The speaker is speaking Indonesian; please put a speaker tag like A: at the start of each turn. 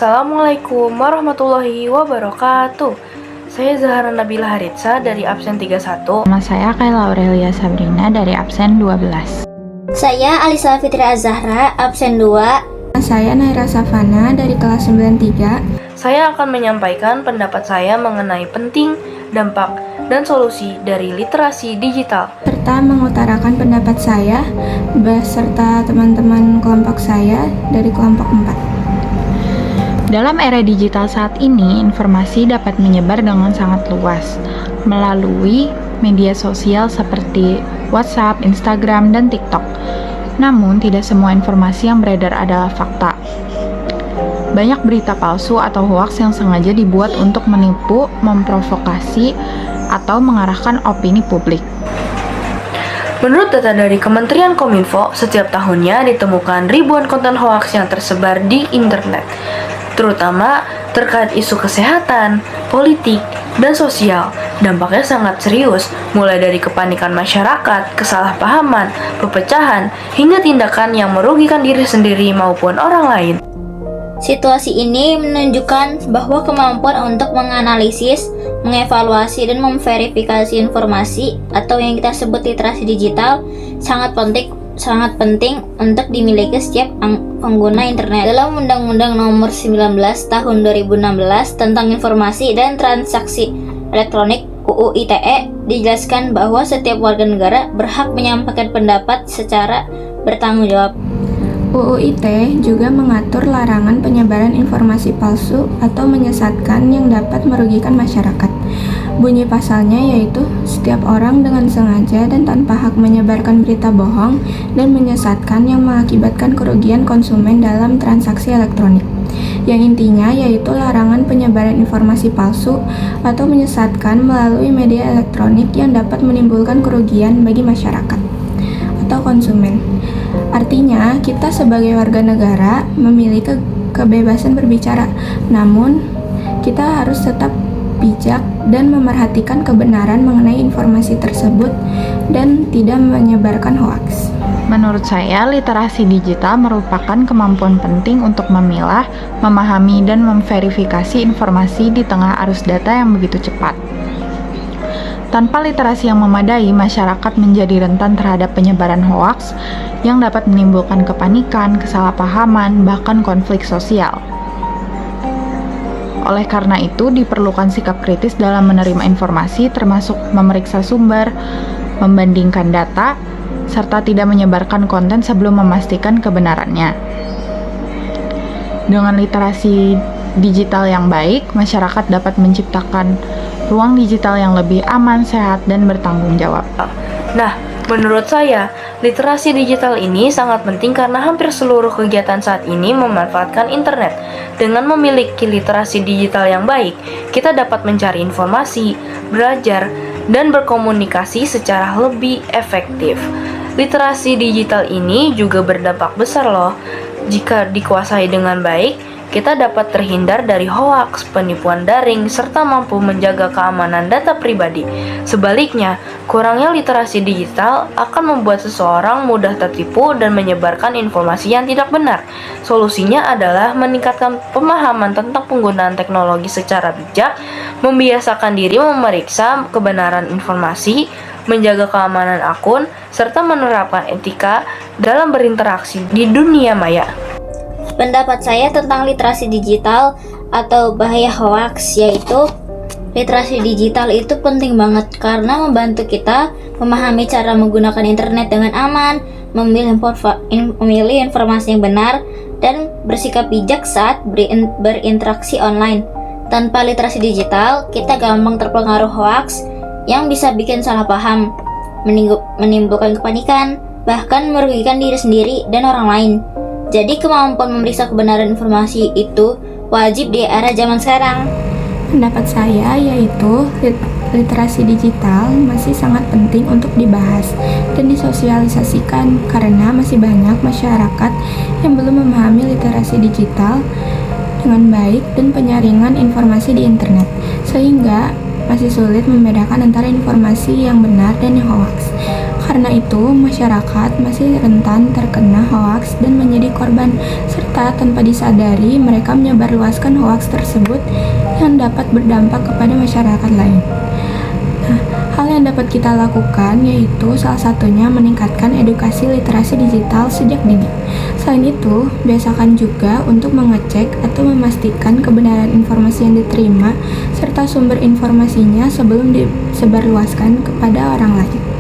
A: Assalamualaikum warahmatullahi wabarakatuh. Saya Zahra Nabila Haritsa dari absen 31.
B: Nama saya Kayla Aurelia Sabrina dari absen 12.
C: Saya Alisa Fitri Azahra, absen 2.
D: Saya Naira Safana dari kelas 93.
A: Saya akan menyampaikan pendapat saya mengenai penting, dampak, dan solusi dari literasi digital,
D: serta mengutarakan pendapat saya beserta teman-teman kelompok saya dari kelompok 4.
B: Dalam era digital saat ini, informasi dapat menyebar dengan sangat luas melalui media sosial seperti WhatsApp, Instagram, dan TikTok. Namun, tidak semua informasi yang beredar adalah fakta. Banyak berita palsu atau hoaks yang sengaja dibuat untuk menipu, memprovokasi, atau mengarahkan opini publik.
A: Menurut data dari Kementerian Kominfo, setiap tahunnya ditemukan ribuan konten hoaks yang tersebar di internet, terutama terkait isu kesehatan, politik, dan sosial. Dampaknya sangat serius, mulai dari kepanikan masyarakat, kesalahpahaman, perpecahan, hingga tindakan yang merugikan diri sendiri maupun orang lain.
C: Situasi ini menunjukkan bahwa kemampuan untuk menganalisis, mengevaluasi, dan memverifikasi informasi atau yang kita sebut literasi digital sangat penting untuk dimiliki setiap pengguna internet. Dalam Undang-Undang Nomor 19 Tahun 2016 tentang Informasi dan Transaksi Elektronik (UU ITE) dijelaskan bahwa setiap warga negara berhak menyampaikan pendapat secara bertanggung jawab.
D: UU ITE juga mengatur larangan penyebaran informasi palsu atau menyesatkan yang dapat merugikan masyarakat. Bunyi pasalnya yaitu setiap orang dengan sengaja dan tanpa hak menyebarkan berita bohong dan menyesatkan yang mengakibatkan kerugian konsumen dalam transaksi elektronik. Yang intinya yaitu larangan penyebaran informasi palsu atau menyesatkan melalui media elektronik yang dapat menimbulkan kerugian bagi masyarakat atau konsumen. Artinya, kita sebagai warga negara memiliki kebebasan berbicara, namun kita harus tetap bijak dan memerhatikan kebenaran mengenai informasi tersebut dan tidak menyebarkan hoaks.
B: Menurut saya, literasi digital merupakan kemampuan penting untuk memilah, memahami, dan memverifikasi informasi di tengah arus data yang begitu cepat. Tanpa literasi yang memadai, masyarakat menjadi rentan terhadap penyebaran hoaks yang dapat menimbulkan kepanikan, kesalahpahaman, bahkan konflik sosial. Oleh karena itu, diperlukan sikap kritis dalam menerima informasi, termasuk memeriksa sumber, membandingkan data, serta tidak menyebarkan konten sebelum memastikan kebenarannya. Dengan literasi digital yang baik, masyarakat dapat menciptakan ruang digital yang lebih aman, sehat, dan bertanggung jawab.
A: Nah, menurut saya, literasi digital ini sangat penting karena hampir seluruh kegiatan saat ini memanfaatkan internet. Dengan memiliki literasi digital yang baik, kita dapat mencari informasi, belajar, dan berkomunikasi secara lebih efektif. Literasi digital ini juga berdampak besar loh. Jika dikuasai dengan baik, kita dapat terhindar dari hoaks, penipuan daring, serta mampu menjaga keamanan data pribadi. Sebaliknya, kurangnya literasi digital akan membuat seseorang mudah tertipu dan menyebarkan informasi yang tidak benar. Solusinya adalah meningkatkan pemahaman tentang penggunaan teknologi secara bijak, membiasakan diri memeriksa kebenaran informasi, menjaga keamanan akun, serta menerapkan etika dalam berinteraksi di dunia maya.
C: Pendapat saya tentang literasi digital atau bahaya hoaks yaitu literasi digital itu penting banget karena membantu kita memahami cara menggunakan internet dengan aman, memilih informasi yang benar, dan bersikap bijak saat berinteraksi online. Tanpa literasi digital, kita gampang terpengaruh hoaks yang bisa bikin salah paham, menimbulkan kepanikan, bahkan merugikan diri sendiri dan orang lain. Jadi kemampuan memeriksa kebenaran informasi itu wajib di era zaman sekarang.
D: Pendapat saya yaitu literasi digital masih sangat penting untuk dibahas dan disosialisasikan karena masih banyak masyarakat yang belum memahami literasi digital dengan baik dan penyaringan informasi di internet, sehingga masih sulit membedakan antara informasi yang benar dan yang hoaks. Karena itu, masyarakat masih rentan terkena hoaks dan menjadi korban, serta tanpa disadari mereka menyebarluaskan hoaks tersebut yang dapat berdampak kepada masyarakat lain. Nah, hal yang dapat kita lakukan yaitu salah satunya meningkatkan edukasi literasi digital sejak dini. Selain itu, biasakan juga untuk mengecek atau memastikan kebenaran informasi yang diterima serta sumber informasinya sebelum disebarluaskan kepada orang lain.